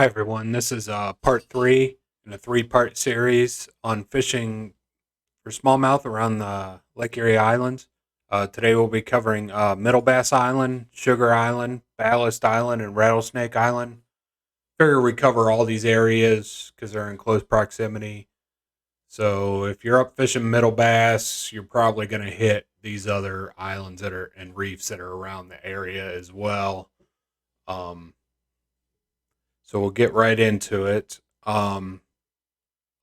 Hi everyone, this is part three in a three-part series on fishing for smallmouth around the Lake Erie Islands. Today we'll be covering Middle Bass Island, Sugar Island, Ballast Island, and Rattlesnake Island. Figure we cover all these areas because they're in close proximity. So if you're up fishing Middle Bass, you're probably going to hit these other islands that are and reefs that are around the area as well. Um, so we'll get right into it. On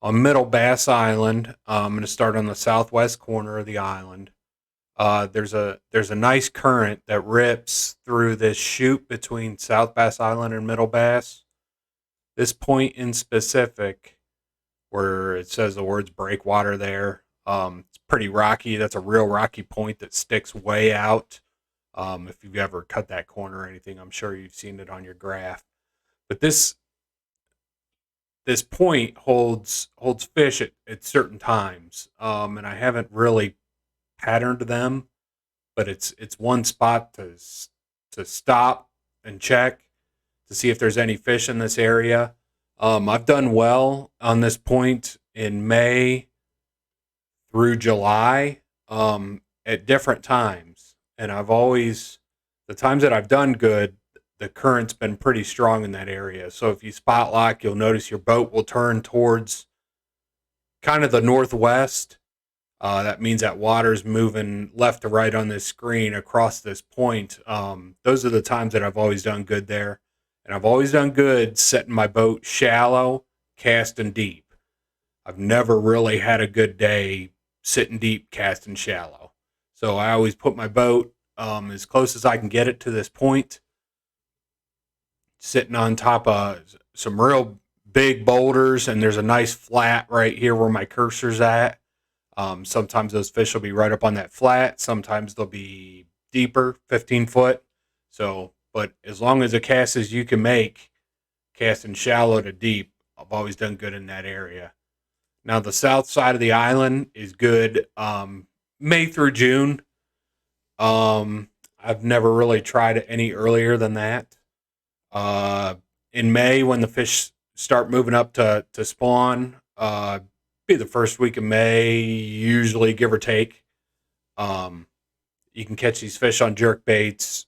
Middle Bass Island. I'm going to start on the southwest corner of the island. There's a nice current that rips through this chute between South Bass Island and Middle Bass. This point in specific, where it says the words breakwater there, it's pretty rocky. That's a real rocky point that sticks way out. If you've ever cut that corner or anything, I'm sure you've seen it on your graph. But this point holds fish at certain times, and I haven't really patterned them, but it's one spot to stop and check to see if there's any fish in this area. I've done well on this point in May through July, at different times, and I've always the times that I've done good, the current's been pretty strong in that area. So if you spot lock, you'll notice your boat will turn towards kind of the northwest. That means that water's moving left to right on this screen across this point. Those are the times that I've always done good there. And I've always done good setting my boat shallow, casting deep. I've never really had a good day sitting deep, casting shallow. So I always put my boat as close as I can get it to this point, sitting on top of some real big boulders, and there's a nice flat right here where my cursor's at. Sometimes those fish will be right up on that flat. Sometimes they'll be deeper, 15 foot. So, but as long as the cast as you can make, casting shallow to deep, I've always done good in that area. Now, the south side of the island is good May through June. I've never really tried it any earlier than that. Uh, in May, when the fish start moving up to spawn, be the first week of May, usually give or take. Um, you can catch these fish on jerk baits,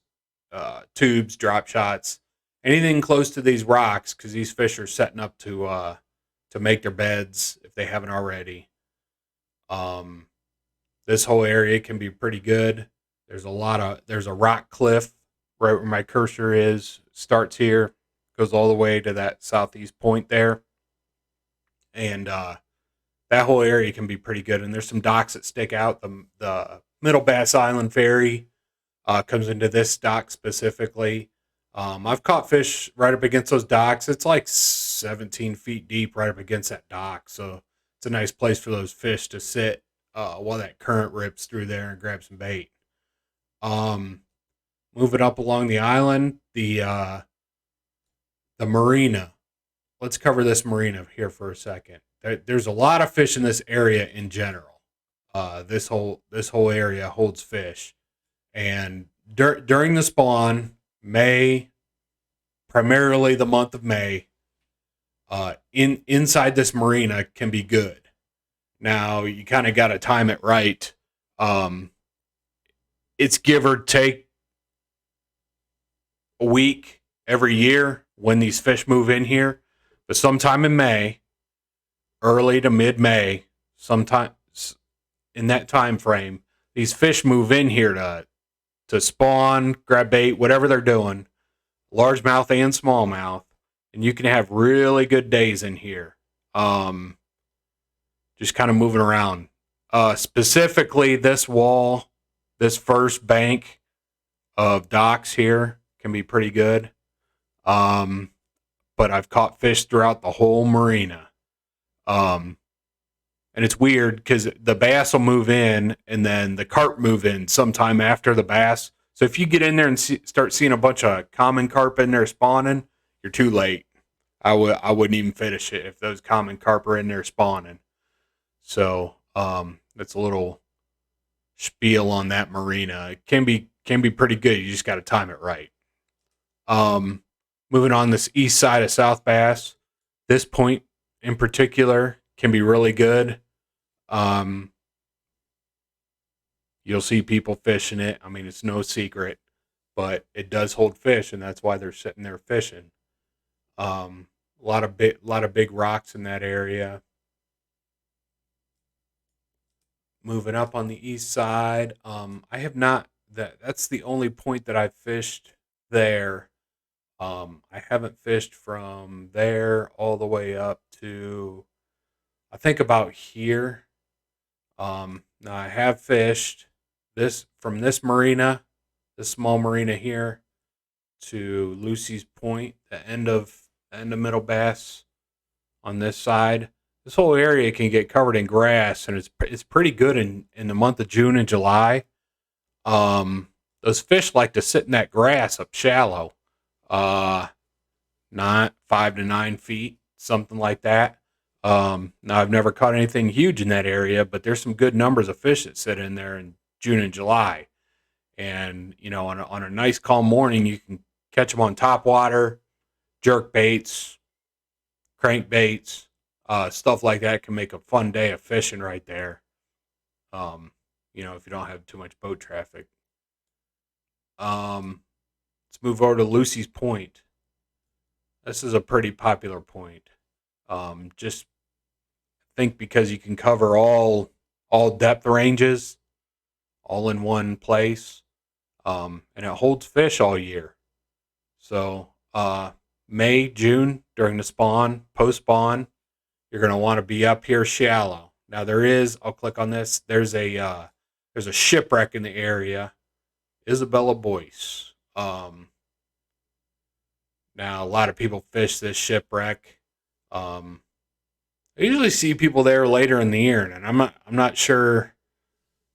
tubes, drop shots, anything close to these rocks because these fish are setting up to make their beds if they haven't already. Um, this whole area can be pretty good. There's a rock cliff right where my cursor is. Starts here, goes all the way to that southeast point there, and that whole area can be pretty good. And there's some docks that stick out. The Middle Bass Island Ferry comes into this dock specifically. I've caught fish right up against those docks. It's like 17 feet deep right up against that dock, so it's a nice place for those fish to sit while that current rips through there and grab some bait. Um, Moving up along the island, the marina. Let's cover this marina here for a second. There's a lot of fish in this area in general. This whole area holds fish, and during the spawn, May, primarily the month of May, inside this marina can be good. Now you kind of got to time it right. Um, it's give or take a week every year when these fish move in here, but sometime in May, early to mid May, sometimes in that time frame, these fish move in here to spawn, grab bait, whatever they're doing, largemouth and smallmouth, and you can have really good days in here. Um, just kind of moving around. Specifically, this wall, this first bank of docks here can be pretty good. Um, but I've caught fish throughout the whole marina. Um, and it's weird because the bass will move in and then the carp move in sometime after the bass. So if you get in there and start seeing a bunch of common carp in there spawning, you're too late. I wouldn't even finish it if those common carp are in there spawning. So that's a little spiel on that marina. It can be pretty good. You just got to time it right. Um, Moving on this east side of South Bass, this point in particular can be really good. Um, you'll see people fishing it. I mean, it's no secret, but it does hold fish, and that's why they're sitting there fishing. A lot of big rocks in that area. Moving up on the east side, I have not. That's the only point that I've fished there. I haven't fished from there all the way up to I think about here. Now I have fished this from this marina, this small marina here, to Lucy's Point, the end of Middle Bass on this side. This whole area can get covered in grass, and it's pretty good in the month of June and July. Those fish like to sit in that grass up shallow, uh, not 5 to 9 feet, something like that. Now I've never caught anything huge in that area, but there's some good numbers of fish that sit in there in June and July. And on a nice calm morning, you can catch them on top water, jerk baits, crankbaits, stuff like that can make a fun day of fishing right there. If you don't have too much boat traffic. Let's move over to Lucy's Point. This is a pretty popular point. Just think because you can cover all depth ranges all in one place, and it holds fish all year. So May, June during the spawn, post spawn, you're going to want to be up here shallow. Now I'll click on this. There's a shipwreck in the area, Isabella Boyce. Now a lot of people fish this shipwreck. I usually see people there later in the year, and I'm not sure.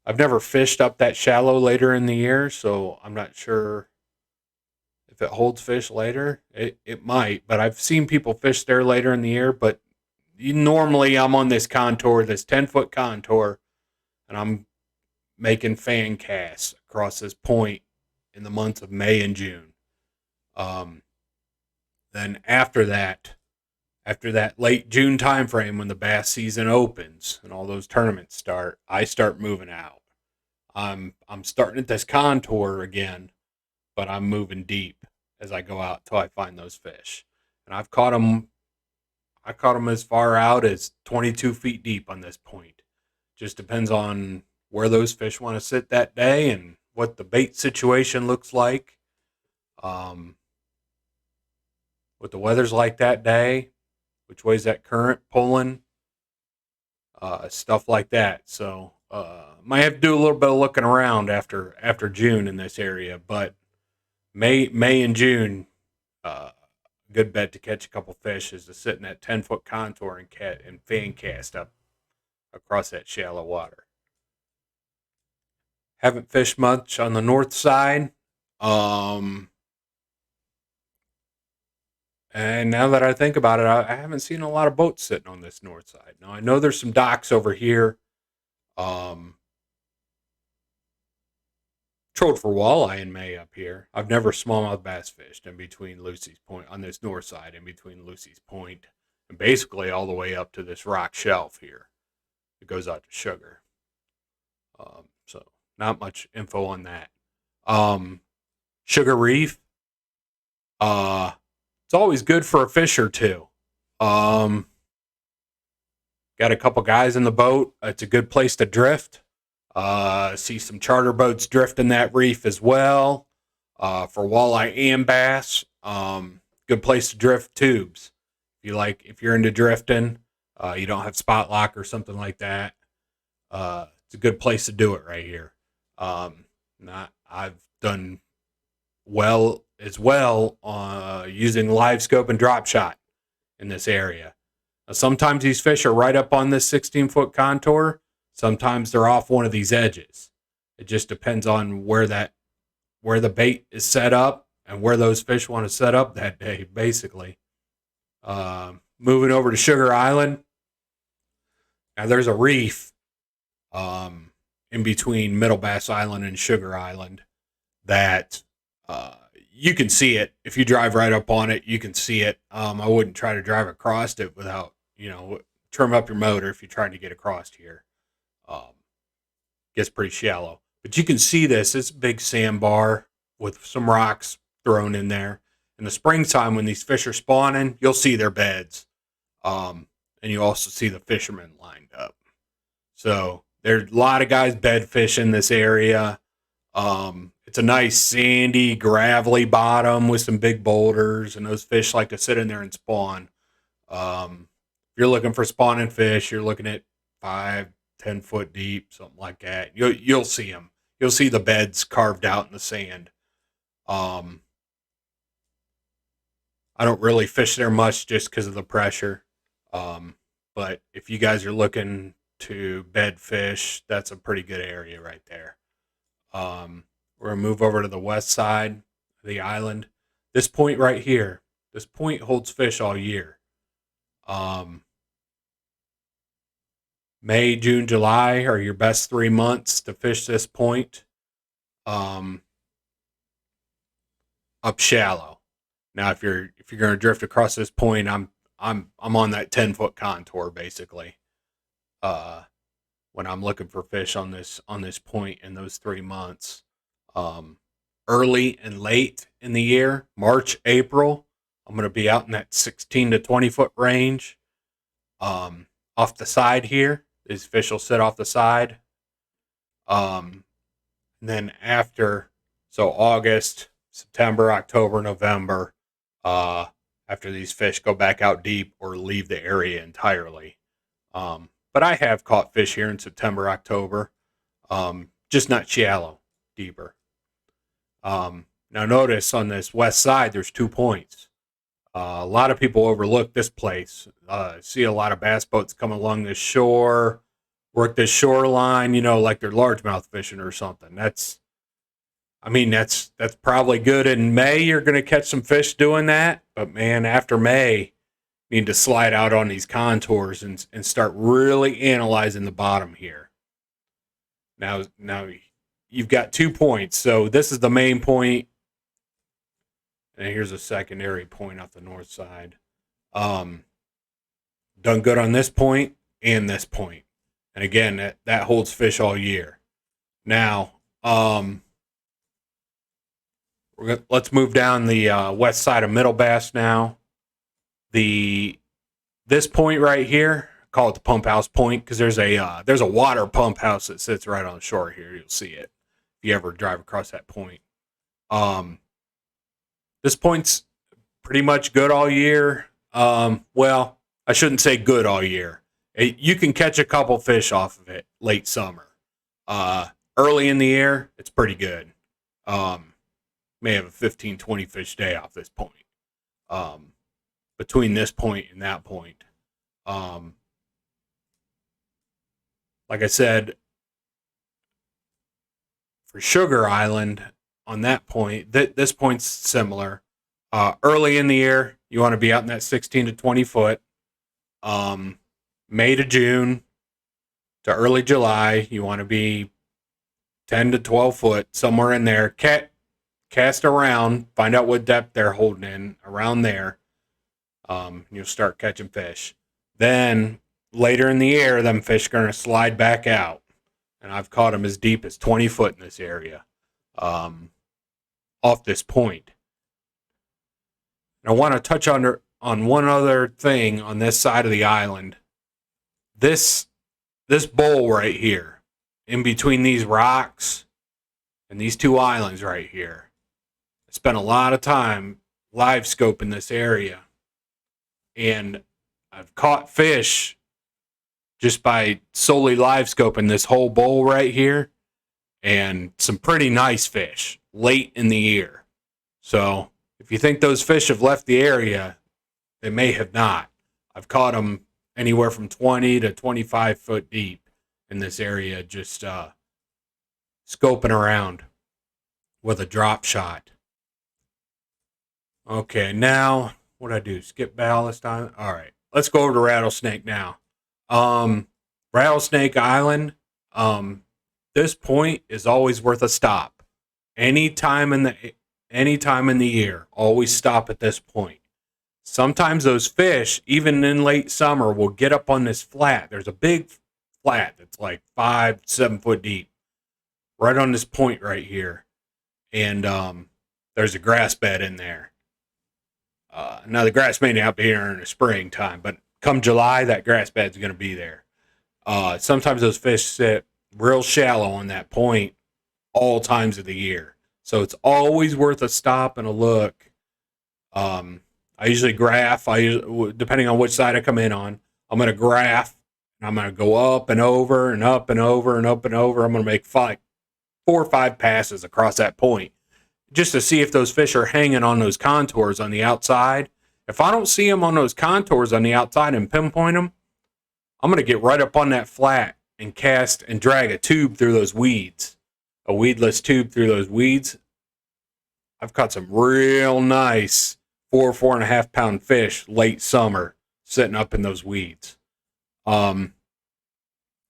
I've never fished up that shallow later in the year, so I'm not sure if it holds fish later. It might, but I've seen people fish there later in the year. But normally I'm on this contour, this 10-foot contour, and I'm making fan casts across this point in the months of May and June. Then after that late June time frame when the bass season opens and all those tournaments start, I start moving out. I'm starting at this contour again, but I'm moving deep as I go out till I find those fish. And I caught them as far out as 22 feet deep on this point. Just depends on where those fish want to sit that day and what the bait situation looks like. What the weather's like that day, which way's that current pulling, stuff like that. So might have to do a little bit of looking around after June in this area, but May and June, good bet to catch a couple fish is to sit in that 10-foot contour and fan cast up across that shallow water. Haven't fished much on the north side. And now that I think about it, I haven't seen a lot of boats sitting on this north side. Now I know there's some docks over here. Trolled for walleye in May up here. I've never smallmouth bass fished in between Lucy's Point on this north side, in between Lucy's Point and basically all the way up to this rock shelf here. It goes out to Sugar. So not much info on that. Sugar Reef. It's always good for a fish or two. Got a couple guys in the boat. It's a good place to drift. See some charter boats drifting that reef as well. For walleye and bass. Good place to drift tubes. If you're into drifting, you don't have spot lock or something like that. It's a good place to do it right here. I've done well as well using live scope and drop shot in this area. Now, sometimes these fish are right up on this 16-foot contour. Sometimes they're off one of these edges. It just depends on where the bait is set up and where those fish want to set up that day, basically. Moving over to Sugar Island. Now there's a reef in between Middle Bass Island and Sugar Island that you can see it if you drive right up on it. You can see it. I wouldn't try to drive across it without, trim up your motor if you're trying to get across here. Um, Gets pretty shallow, but you can see this. It's a big sandbar with some rocks thrown in there. In the springtime, when these fish are spawning, you'll see their beds, and you also see the fishermen lined up. So there's a lot of guys bed fish in this area. It's a nice sandy, gravelly bottom with some big boulders, and those fish like to sit in there and spawn. If you're looking for spawning fish, you're looking at 5-10 foot deep, something like that. You'll see them. You'll see the beds carved out in the sand. I don't really fish there much just because of the pressure. But if you guys are looking to bed fish, that's a pretty good area right there. We're going to move over to the west side of the island. This point right here, this point holds fish all year. May, June, July are your best 3 months to fish this point. Up shallow. Now, if you're going to drift across this point, I'm on that 10-foot contour basically. When I'm looking for fish on this point in those 3 months, early and late in the year, March, April, I'm going to be out in that 16 to 20 foot range. Off the side here, these fish will sit off the side. And then so August, September, October, November, after these fish go back out deep or leave the area entirely. But I have caught fish here in September, October, just not shallow, deeper. Now notice on this west side, there's 2 points. A lot of people overlook this place. See a lot of bass boats come along this shore, work this shoreline, like they're largemouth fishing or something. That's probably good in May. You're going to catch some fish doing that. But man, after May, you need to slide out on these contours and start really analyzing the bottom here. Now you've got 2 points. So this is the main point. And here's a secondary point off the north side. Done good on this point and this point. And again, that holds fish all year. Now, let's move down the west side of Middle Bass now. This point right here, call it the pump house point, because there's a water pump house that sits right on the shore here. You'll see it if you ever drive across that point. This point's pretty much good all year. Well, I shouldn't say good all year. You can catch a couple fish off of it late summer. Early in the year, it's pretty good. May have a 15, 20 fish day off this point. Between this point and that point. Like I said, for Sugar Island, on that point, this point's similar. Early in the year, you want to be out in that 16 to 20 foot. May to June to early July, you want to be 10 to 12 foot, somewhere in there. Cast around, find out what depth they're holding in around there. You'll start catching fish. Then later in the year, them fish are going to slide back out. And I've caught them as deep as 20 foot in this area. Off this point. And I want to touch on one other thing on this side of the island. This bowl right here, in between these rocks and these 2 islands right here. I spent a lot of time live scoping this area. And I've caught fish just by solely live scoping this whole bowl right here. And some pretty nice fish late in the year. So if you think those fish have left the area, they may have not. I've caught them anywhere from 20 to 25 foot deep in this area, just scoping around with a drop shot. Okay, now what do I do? Skip Ballast Island? All right, let's go over to Rattlesnake now. Rattlesnake Island, this point is always worth a stop. Anytime in any time in the year. Always stop at this point. Sometimes those fish, even in late summer, will get up on this flat. There's a big flat that's like 5-7 foot deep, right on this point right here, and there's a grass bed in there. Now the grass may not be here in the springtime, but come July, that grass bed's going to be there. Sometimes those fish sit real shallow on that point all times of the year. So it's always worth a stop and a look. I usually graph. Depending on which side I come in on, I'm going to graph. And I'm going to go up and over and up and over and up and over. I'm going to make 4 or 5 passes across that point just to see if those fish are hanging on those contours on the outside. If I don't see them on those contours on the outside and pinpoint them, I'm going to get right up on that flat and cast and drag a tube through those weeds, a weedless tube through those weeds. I've caught some real nice 4.5 pound fish late summer sitting up in those weeds. Now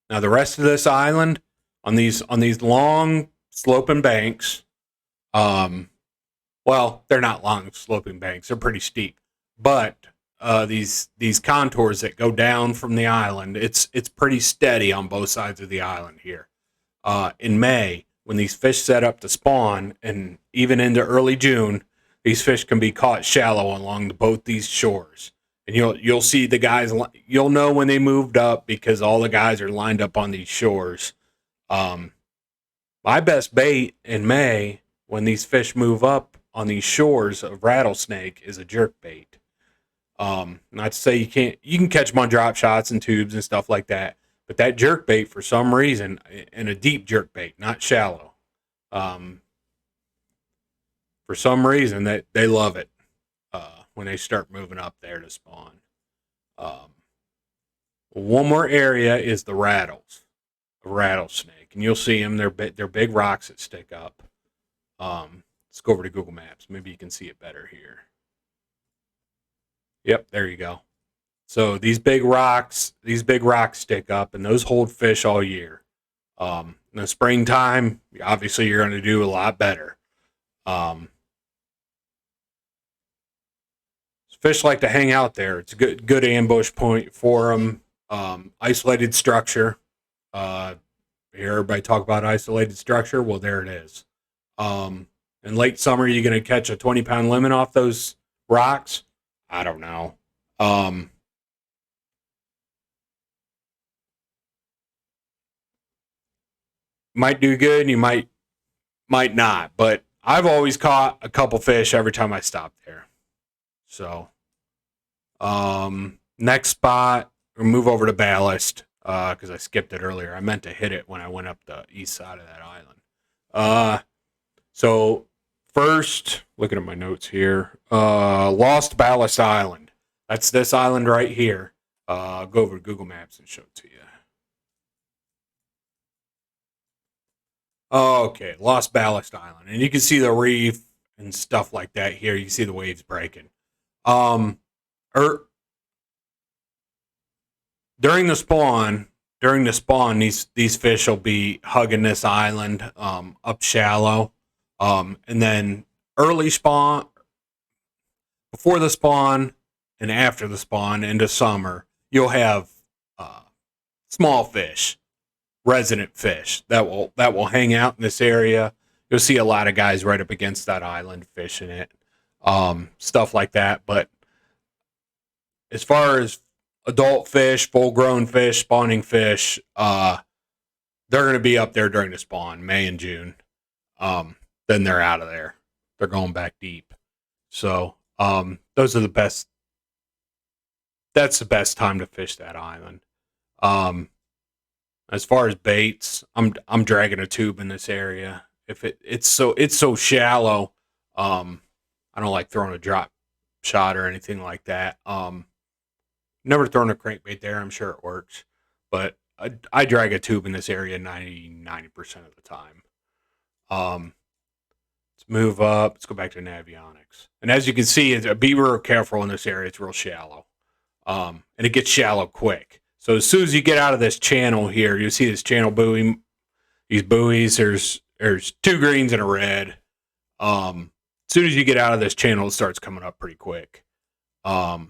the rest of this island on these long sloping banks, well, they're not long sloping banks, they're pretty steep, but these contours that go down from the island, it's pretty steady on both sides of the island here. In May, when these fish set up to spawn, and even into early June, these fish can be caught shallow along both these shores. And you'll see the guys, you'll know when they moved up because all the guys are lined up on these shores. My best bait in May when these fish move up on these shores of Rattlesnake is a jerk bait. Not to say you can catch them on drop shots and tubes and stuff like that, but that jerk bait for some reason, and a deep jerk bait, not shallow, for some reason that they love it when they start moving up there to spawn. One more area is the rattlesnake, and you'll see them. They're big rocks that stick up. Let's go over to Google Maps. Maybe you can see it better here. Yep, there you go. So these big rocks stick up, and those hold fish all year. In the springtime, obviously you're going to do a lot better. Fish like to hang out there. It's a good ambush point for them. Isolated structure. Hear everybody talk about isolated structure? Well, there it is. In late summer, you're going to catch a 20-pound limit off those rocks? I don't know. Might do good, and you might not. But I've always caught a couple fish every time I stop there. So, next spot, we'll move over to Ballast, because I skipped it earlier. I meant to hit it when I went up the east side of that island. So first, looking at my notes here, Lost Ballast Island. That's this island right here. I'll go over to Google Maps and show it to you. Okay, Lost Ballast Island. And you can see the reef and stuff like that here. You can see the waves breaking. During the spawn, these fish will be hugging this island up shallow. And then early spawn, before the spawn and after the spawn into summer, you'll have small fish, resident fish that will hang out in this area. You'll see a lot of guys right up against that island fishing it, stuff like that. But as far as adult fish, full-grown fish, spawning fish, they're going to be up there during the spawn, May and June. Then they're out of there. They're going back deep. So those are the best. That's the best time to fish that island. As far as baits, I'm dragging a tube in this area. If it's so shallow, I don't like throwing a drop shot or anything like that. Never thrown a crankbait there. I'm sure it works, but I drag a tube in this area 90% of the time. Let's move up. Let's go back to Navionics. And as you can see, be real careful in this area. It's real shallow, and it gets shallow quick. So as soon as you get out of this channel here, you see this channel buoy. These buoys. There's 2 greens and a red. as soon as you get out of this channel, it starts coming up pretty quick. Now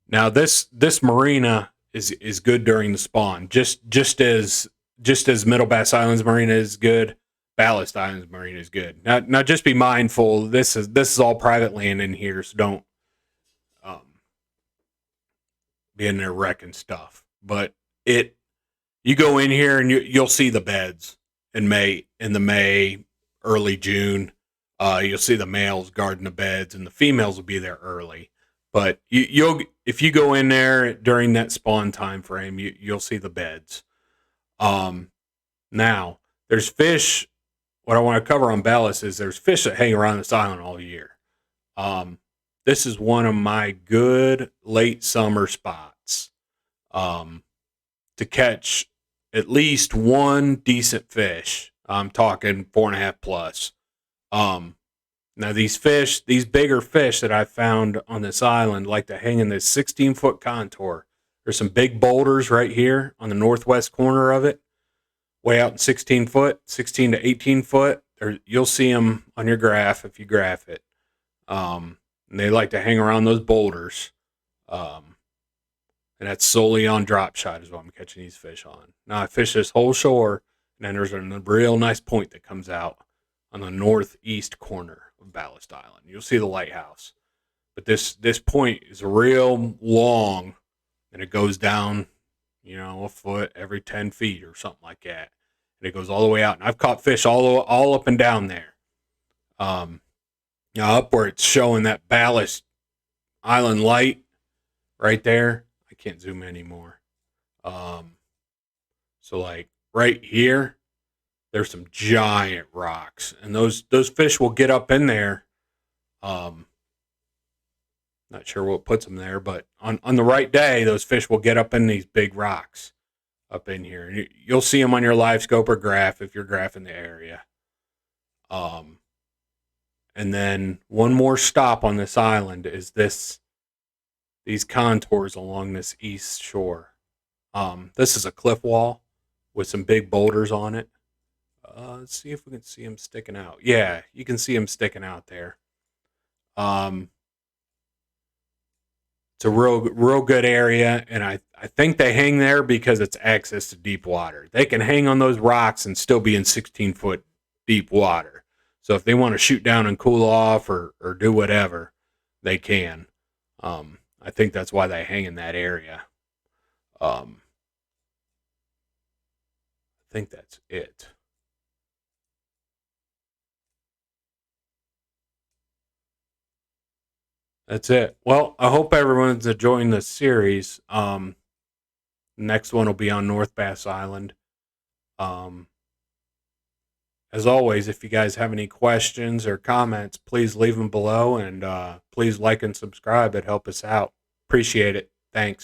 this marina is good during the spawn, just as Middle Bass Island's marina is good. Ballast Island's marina is good. Now just be mindful. This is all private land in here, so don't be in there wrecking stuff. But you go in here and you'll see the beds in May, early June. You'll see the males guarding the beds, and the females will be there early. But if you go in there during that spawn time frame, you'll see the beds. Now there's fish. What I want to cover on Ballast is there's fish that hang around this island all year. This is one of my good late summer spots to catch at least one decent fish. I'm talking 4.5 plus. Now these bigger fish that I found on this island like to hang in this 16-foot contour. There's some big boulders right here on the northwest corner of it, way out in 16 to 18 foot. You'll see them on your graph if you graph it. And they like to hang around those boulders. And that's solely on drop shot is what I'm catching these fish on. Now I fish this whole shore, and then there's a real nice point that comes out on the northeast corner of Ballast Island. You'll see the lighthouse. But this point is real long, and it goes down, a foot every 10 feet or something like that. And it goes all the way out. And I've caught fish all up and down there. Up where it's showing that Ballast Island light right there. I can't zoom anymore. So like right here, there's some giant rocks, and those fish will get up in there. Not sure what puts them there, but on the right day, those fish will get up in these big rocks up in here. And you'll see them on your live scope or graph if you're graphing the area. And then one more stop on this island is these contours along this east shore. This is a cliff wall with some big boulders on it. Let's see if we can see them sticking out. Yeah, you can see them sticking out there. It's a real good area, and I think they hang there because it's access to deep water. They can hang on those rocks and still be in 16-foot deep water. So if they want to shoot down and cool off or do whatever, they can. I think that's why they hang in that area. I think that's it. That's it. Well, I hope everyone's enjoying this series. Next one will be on North Bass Island. As always, if you guys have any questions or comments, please leave them below, and please like and subscribe. It helps us out. Appreciate it. Thanks.